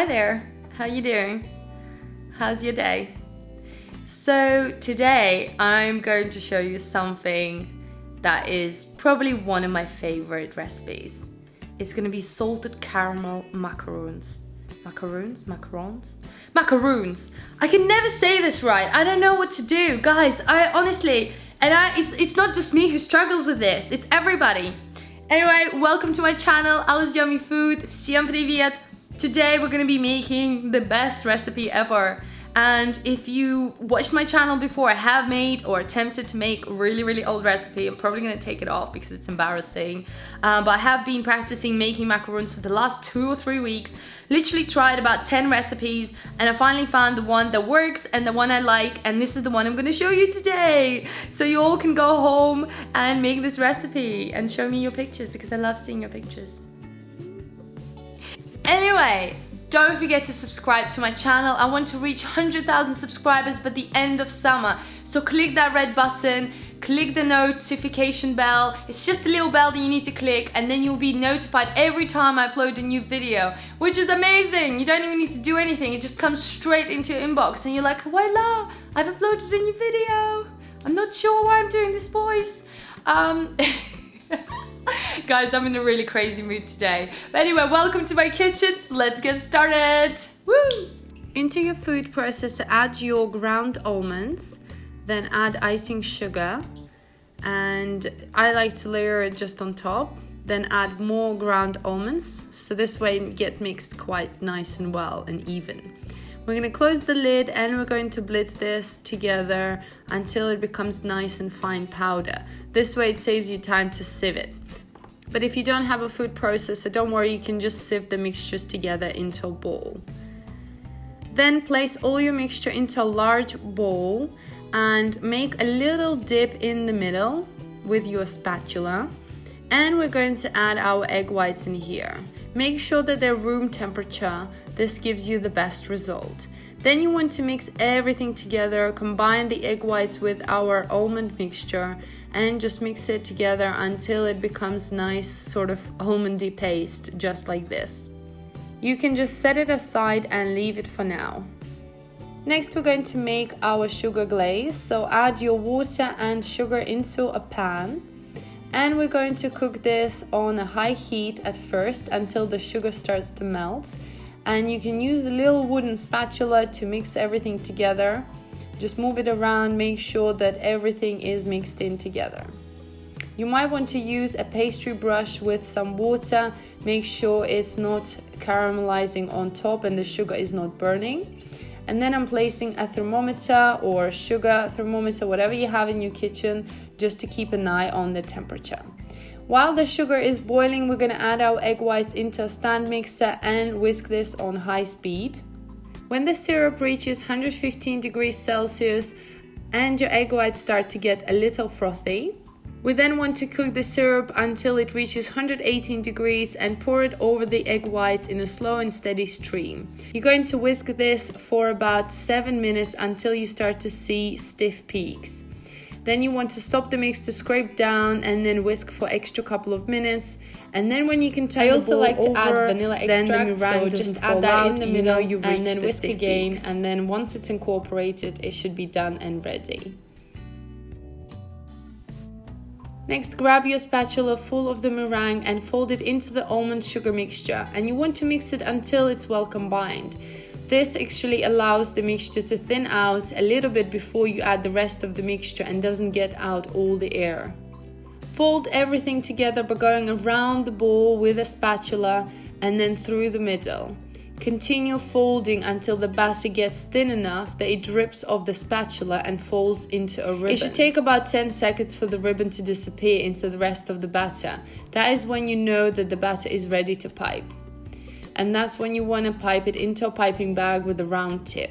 there, how you doing? How's your day? So today I'm going to show you something that is probably one of my favorite recipes. It's gonna be salted caramel macarons. Macaroons. I can never say this right. I don't know what to do. Guys, I honestly, it's not just me who struggles with this, it's everybody. Anyway, welcome to my channel, Alice Yummy Food. Всем привет! Today we're gonna be making the best recipe ever. And if you watched my channel before, I have made or attempted to make a really old recipe. I'm probably gonna take it off because it's embarrassing. But I have been practicing making macarons for the last 2 or 3 weeks. Literally tried about 10 recipes and I finally found the one that works and the one I like, and this is the one I'm gonna show you today. So you all can go home and make this recipe and show me your pictures because I love seeing your pictures. Anyway, don't forget to subscribe to my channel. I want to reach 100,000 subscribers by the end of summer. So click that red button, click the notification bell. It's just a little bell that you need to click and then you'll be notified every time I upload a new video, which is amazing. You don't even need to do anything. It just comes straight into your inbox and you're like, voila, I've uploaded a new video. I'm not sure why I'm doing this voice. Guys, I'm in a really crazy mood today. But anyway, welcome to my kitchen. Let's get started. Woo! Into your food processor, add your ground almonds, then add icing sugar. And I like to layer it just on top. Then add more ground almonds. So this way it gets mixed quite nice and well and even. We're going to close the lid and we're going to blitz this together until it becomes nice and fine powder. This way it saves you time to sieve it. But if you don't have a food processor, don't worry, you can just sieve the mixtures together into a bowl. Then place all your mixture into a large bowl and make a little dip in the middle with your spatula. And we're going to add our egg whites in here. Make sure that they're room temperature. This gives you the best result. Then you want to mix everything together, combine the egg whites with our almond mixture and just mix it together until it becomes nice sort of almondy paste, just like this. You can just set it aside and leave it for now. Next we're going to make our sugar glaze. So add your water and sugar into a pan. And we're going to cook this on a high heat at first until the sugar starts to melt. And you can use a little wooden spatula to mix everything together. Just move it around, make sure that everything is mixed in together. You might want to use a pastry brush with some water. Make sure it's not caramelizing on top and the sugar is not burning. And then I'm placing a thermometer or sugar thermometer, whatever you have in your kitchen, just to keep an eye on the temperature. While the sugar is boiling, we're going to add our egg whites into a stand mixer and whisk this on high speed. When the syrup reaches 115 degrees Celsius and your egg whites start to get a little frothy, we then want to cook the syrup until it reaches 118 degrees and pour it over the egg whites in a slow and steady stream. You're going to whisk this for about 7 minutes until you start to see stiff peaks. Then you want to stop the mix to scrape down and then whisk for extra couple of minutes. And then when you can turn the bowl over, to add vanilla extract, then the meringue so just add that in the middle, you've reached and then the whisk stiff again. peaks. And then once it's incorporated, it should be done and ready. Next, grab your spatula full of the meringue and fold it into the almond sugar mixture. And you want to mix it until it's well combined. This actually allows the mixture to thin out a little bit before you add the rest of the mixture and doesn't get out all the air. Fold everything together by going around the bowl with a spatula and then through the middle. Continue folding until the batter gets thin enough that it drips off the spatula and falls into a ribbon. It should take about 10 seconds for the ribbon to disappear into the rest of the batter. That is when you know that the batter is ready to pipe. And that's when you want to pipe it into a piping bag with a round tip.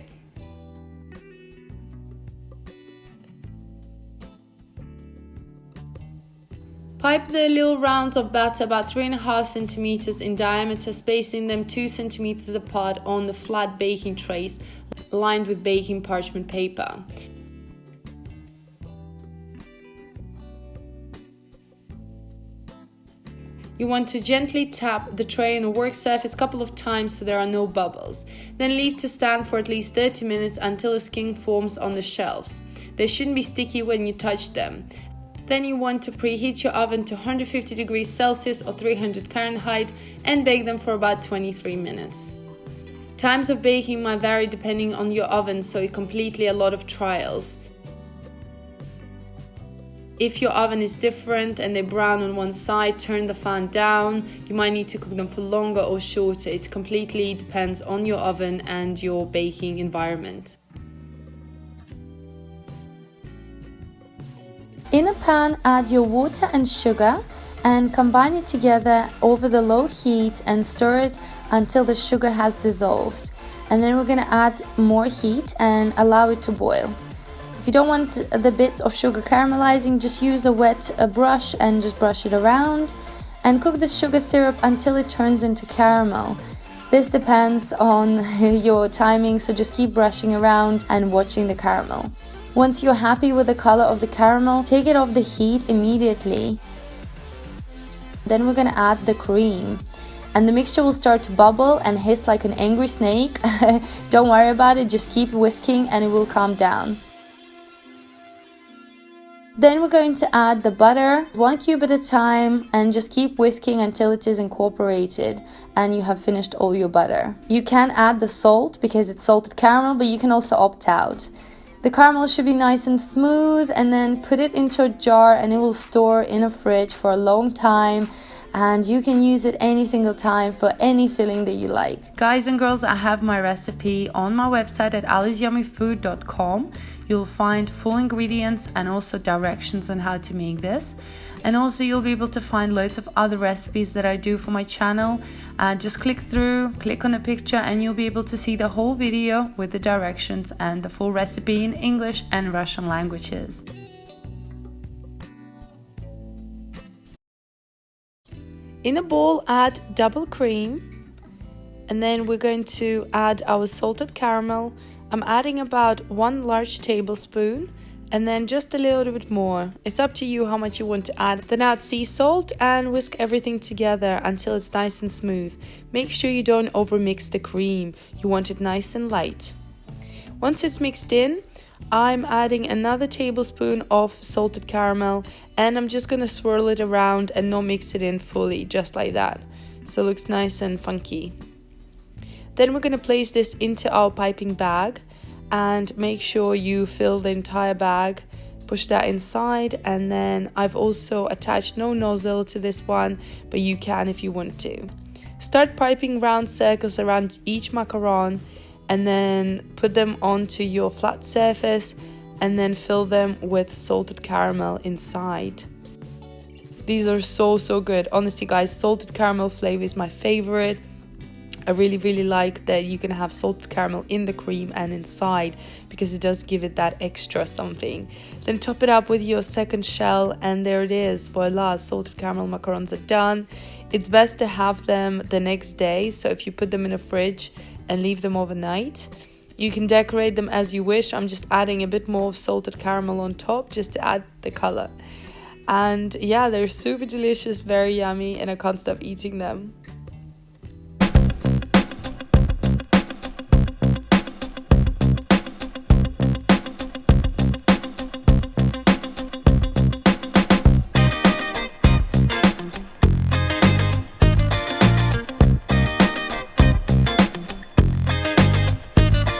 Pipe the little rounds of batter about 3.5 centimeters in diameter, spacing them 2 centimeters apart on the flat baking trays lined with baking parchment paper. You want to gently tap the tray on the work surface a couple of times so there are no bubbles. Then leave to stand for at least 30 minutes until a skin forms on the shelves. They shouldn't be sticky when you touch them. Then you want to preheat your oven to 150 degrees Celsius or 300 Fahrenheit and bake them for about 23 minutes. Times of baking might vary depending on your oven, so it's completely a lot of trials. If your oven is different and they brown on one side, turn the fan down. You might need to cook them for longer or shorter. It completely depends on your oven and your baking environment. In a pan, add your water and sugar and combine it together over the low heat and stir it until the sugar has dissolved. And then we're going to add more heat and allow it to boil. If you don't want the bits of sugar caramelizing, just use a wet brush and just brush it around and cook the sugar syrup until it turns into caramel. This depends on your timing, so just keep brushing around and watching the caramel. Once you're happy with the color of the caramel, take it off the heat immediately. Then we're going to add the cream. And the mixture will start to bubble and hiss like an angry snake. Don't worry about it, just keep whisking and it will calm down. Then we're going to add the butter, 1 cube at a time, and just keep whisking until it is incorporated and you have finished all your butter. You can add the salt because it's salted caramel, but you can also opt out. The caramel should be nice and smooth, and then put it into a jar and it will store in a fridge for a long time. And you can use it any single time for any filling that you like. Guys and girls, I have my recipe on my website at alisyummyfood.com. You'll find full ingredients and also directions on how to make this. And also you'll be able to find loads of other recipes that I do for my channel. Just click on the picture and you'll be able to see the whole video with the directions and the full recipe in English and Russian languages. In a bowl, add double cream, and then we're going to add our salted caramel. I'm adding about 1 large tablespoon and then just a little bit more. It's up to you how much you want to add. Then add sea salt and whisk everything together until it's nice and smooth. Make sure you don't overmix the cream. You want it nice and light. Once it's mixed in, I'm adding another tablespoon of salted caramel and I'm just going to swirl it around and not mix it in fully, just like that. So it looks nice and funky. Then we're going to place this into our piping bag and make sure you fill the entire bag. Push that inside, and then I've also attached no nozzle to this one, but you can if you want to. Start piping round circles around each macaron and then put them onto your flat surface and then fill them with salted caramel inside. These are so good. Honestly guys, salted caramel flavor is my favorite. I really like that you can have salted caramel in the cream and inside because it does give it that extra something. Then top it up with your second shell and there it is. Voila, salted caramel macarons are done. It's best to have them the next day, so if you put them in a fridge and leave them overnight. You can decorate them as you wish. I'm just adding a bit more of salted caramel on top just to add the color. And yeah, they're super delicious, very yummy, and I can't stop eating them.